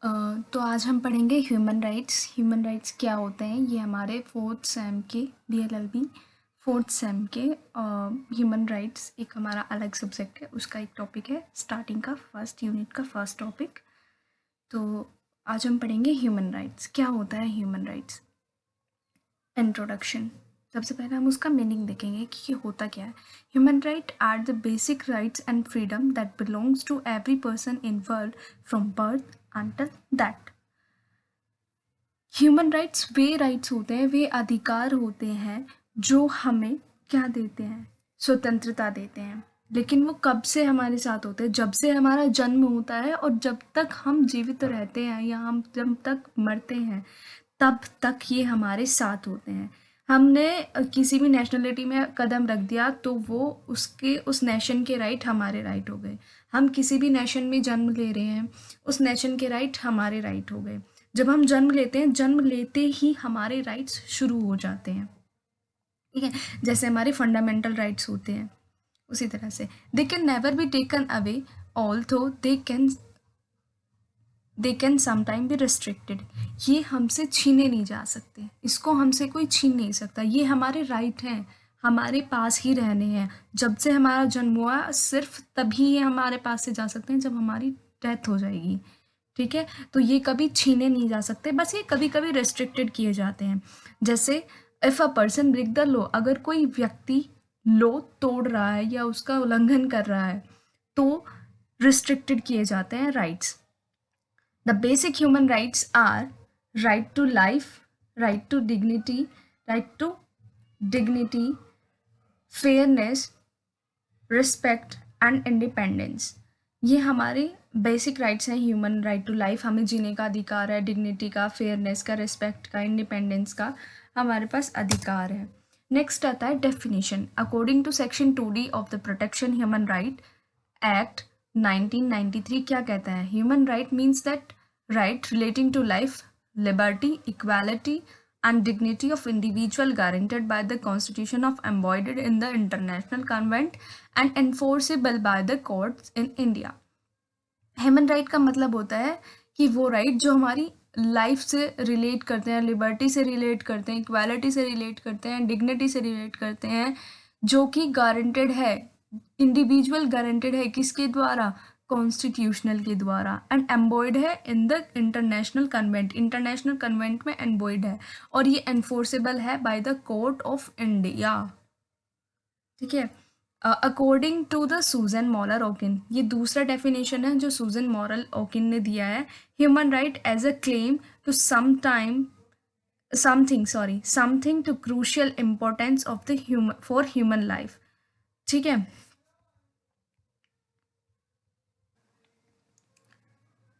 तो आज हम पढ़ेंगे ह्यूमन राइट्स। ह्यूमन राइट्स क्या होते हैं, ये हमारे फोर्थ सेम के DLLB फोर्थ सेम के ह्यूमन राइट्स एक हमारा अलग सब्जेक्ट है, उसका एक टॉपिक है स्टार्टिंग का फर्स्ट यूनिट का फर्स्ट टॉपिक। तो आज हम पढ़ेंगे ह्यूमन राइट्स क्या होता है। Human rights introduction. सबसे पहले हम उसका मीनिंग देखेंगे कि ये होता क्या है। Human right are the basic rights and freedom that belongs to every person in world from birth until that. Human rights वे राइट्स होते हैं, वे अधिकार होते हैं जो हमें क्या देते हैं, स्वतंत्रता देते हैं। लेकिन वो कब से हमारे साथ होते हैं, जब से हमारा जन्म होता है और जब तक हम जीवित रहते हैं या हम जब तक मरते हैं तब तक ये हमारे साथ होते हैं। हमने किसी भी नेशनलिटी में कदम रख दिया तो वो उसके उस नेशन के राइट हमारे राइट हो गए। हम किसी भी नेशन में जन्म ले रहे हैं, उस नेशन के राइट हमारे राइट हो गए। जब हम जन्म लेते हैं, जन्म लेते ही हमारे राइट्स शुरू हो जाते हैं। ठीक है, जैसे हमारे फंडामेंटल राइट्स होते हैं उसी तरह से they can never be taken away although they can sometime be restricted. ये हमसे छीने नहीं जा सकते, इसको हमसे कोई छीन नहीं सकता। ये हमारे राइट हैं, हमारे पास ही रहने हैं। जब से हमारा जन्म हुआ सिर्फ तभी ये हमारे पास से जा सकते हैं जब हमारी डेथ हो जाएगी। ठीक है, तो ये कभी छीने नहीं जा सकते, बस ये कभी कभी रेस्ट्रिक्टेड किए जाते हैं। जैसे if a person break the law, अगर कोई व्यक्ति लॉ तोड़ रहा है या उसका उल्लंघन कर रहा है तो रिस्ट्रिक्टेड किए जाते हैं rights. The basic human rights are right to life, right to dignity, fairness, respect and independence। ये हमारे बेसिक राइट्स हैं। ह्यूमन राइट टू लाइफ, हमें जीने का अधिकार है, डिग्निटी का, फेयरनेस का, रिस्पेक्ट का, इंडिपेंडेंस का हमारे पास अधिकार है। नेक्स्ट आता है definition. According to section 2D of the protection human right act 1993 क्या कहता है। Human right means that right relating to life, liberty, equality and dignity of individual guaranteed by the constitution of embodied in the international convent and enforceable by the courts in India। Human right का मतलब होता है कि वो right जो हमारी life से relate करते हैं, लिबर्टी से रिलेट करते हैं, इक्वालिटी से रिलेट करते हैं, डिग्निटी से रिलेट करते हैं, जो कि गारंटेड है, इंडिविजुअल गारंटेड है किसके द्वारा, कॉन्स्टिट्यूशनल के द्वारा, एंड एम्बॉयड है in the international convent, international convent में एम्बॉयड है, और ये एनफोर्सेबल है by the court of India. ठीक है, अकॉर्डिंग टू द सूजन मॉरल ओकिन, ये दूसरा डेफिनेशन है जो सूजन मॉरल ओकिन ने दिया है। Human right as a claim to something to crucial importance of the for human life. ठीक है,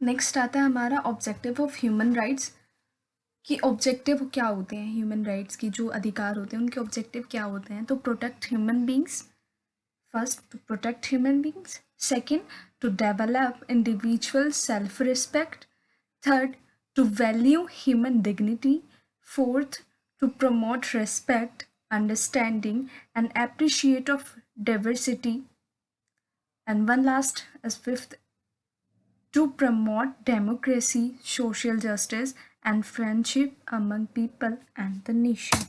नेक्स्ट आता है हमारा ऑब्जेक्टिव ऑफ ह्यूमन राइट्स। कि ऑब्जेक्टिव क्या होते हैं ह्यूमन राइट्स की, जो अधिकार होते हैं उनके ऑब्जेक्टिव क्या होते हैं। तो protect human beings, first to protect human beings, second to develop individual self-respect, third to value human dignity, fourth to promote respect, understanding and appreciate of diversity, and one last as fifth to promote democracy, social justice and friendship among people and the nation।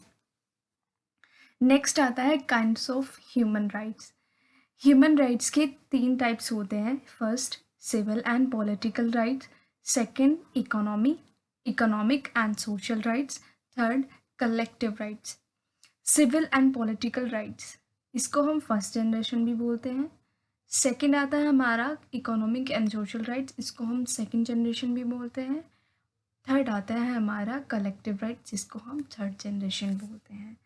Next आता है kinds of human rights. Human rights के 3 types होते हैं। First civil and political rights, second economic and social rights, third collective rights. Civil and political rights, इसको हम first generation भी बोलते हैं। सेकंड आता है हमारा इकोनॉमिक एंड सोशल राइट्स, इसको हम सेकंड जनरेशन भी बोलते हैं। थर्ड आता है हमारा कलेक्टिव राइट्स, जिसको हम थर्ड जनरेशन बोलते हैं।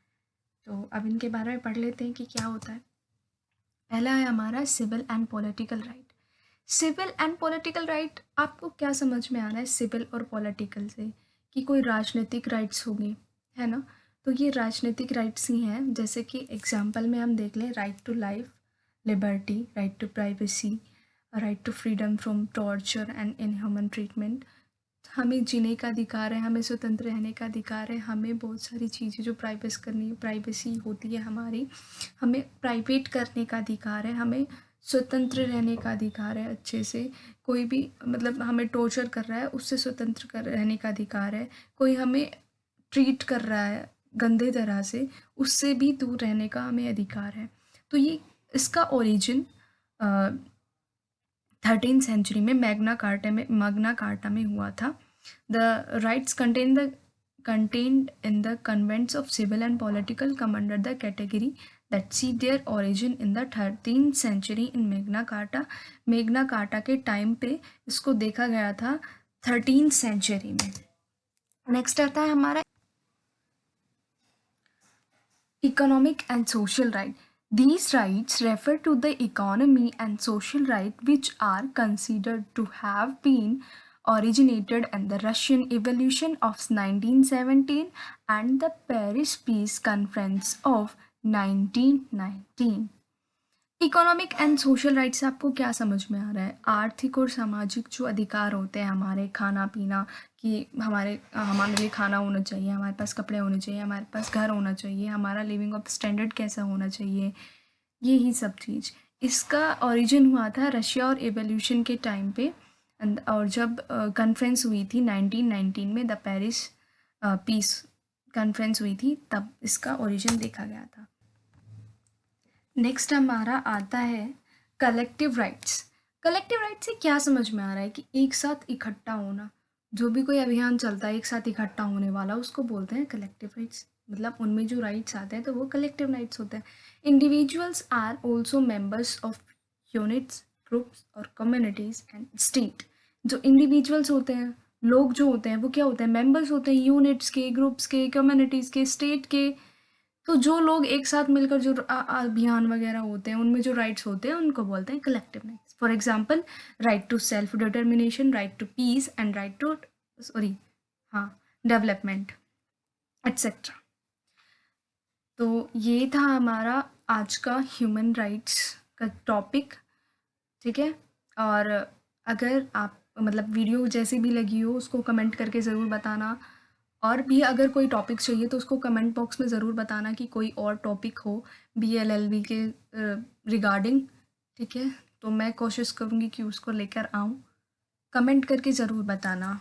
तो अब इनके बारे में पढ़ लेते हैं कि क्या होता है। पहला है हमारा civil and political right. Civil and political right आपको क्या समझ में आ रहा है सिविल और पॉलिटिकल से, कि कोई राजनीतिक राइट्स होंगे, है ना। तो ये राजनीतिक राइट्स ही हैं। जैसे कि एग्जांपल में हम देख लें, right to life, liberty, right to privacy, right to freedom from torture and inhuman treatment. हमें जीने का अधिकार है, हमें स्वतंत्र रहने का अधिकार है, हमें बहुत सारी चीज़ें जो प्राइवेसी होती है हमारी, हमें प्राइवेट करने का अधिकार है, हमें स्वतंत्र रहने का अधिकार है अच्छे से, कोई भी मतलब हमें टॉर्चर कर रहा है उससे स्वतंत्र कर रहने का अधिकार है, कोई हमें ट्रीट कर रहा है गंदे तरह से उससे भी दूर रहने का हमें अधिकार है। तो ये इसका ओरिजिन 13th सेंचुरी में मैग्ना कार्टा में हुआ था। The rights contained in the convents of civil and political come under the category that see their origin in the 13th century in Magna Carta। Magna carta के time पे इसको देखा गया था 13th सेंचुरी में। नेक्स्ट आता है हमारा economic and social right. These rights refer to the economy and social right which are considered to have been originated in the Russian Revolution of 1917 and the Paris Peace Conference of 1919। Economic and social rights से आपको क्या समझ में आ रहा है? आर्थिक और सामाजिक जो अधिकार होते हैं हमारे, खाना पीना, कि हमारे लिए खाना होना चाहिए, हमारे पास कपड़े होने चाहिए, हमारे पास घर होना चाहिए, हमारा लिविंग ऑफ स्टैंडर्ड कैसा होना चाहिए, यही सब चीज़। इसका ओरिजिन हुआ था रशिया और एवोल्यूशन के टाइम पे, और जब कॉन्फ्रेंस हुई थी 1919 में, द पेरिस पीस कॉन्फ्रेंस हुई थी, तब इसका ओरिजिन देखा गया था। नेक्स्ट हमारा आता है कलेक्टिव राइट्स। कलेक्टिव राइट्स से क्या समझ में आ रहा है कि एक साथ इकट्ठा होना, जो भी कोई अभियान चलता है एक साथ इकट्ठा होने वाला, उसको बोलते हैं कलेक्टिव राइट्स। मतलब उनमें जो राइट्स आते हैं तो वो कलेक्टिव राइट्स होते हैं। Individuals are also members of units, groups और कम्युनिटीज एंड स्टेट। जो इंडिविजुअल्स होते हैं, लोग जो होते हैं, वो क्या होते हैं? मेंबर्स होते हैं यूनिट्स के, ग्रुप्स के, कम्युनिटीज़ के, स्टेट के। तो जो लोग एक साथ मिलकर जो अभियान वगैरह होते हैं उनमें जो राइट्स होते हैं उनको बोलते हैं collective rights. For example, right to self determination, right to peace and right to development etcetera. तो ये था हमारा आज का ह्यूमन राइट्स का टॉपिक, ठीक है। और अगर आप मतलब वीडियो जैसी भी लगी हो उसको कमेंट करके ज़रूर बताना, और भी अगर कोई टॉपिक चाहिए तो उसको कमेंट बॉक्स में ज़रूर बताना कि कोई और टॉपिक हो BLLB के रिगार्डिंग, ठीक है। तो मैं कोशिश करूँगी कि उसको लेकर आऊँ, कमेंट करके ज़रूर बताना।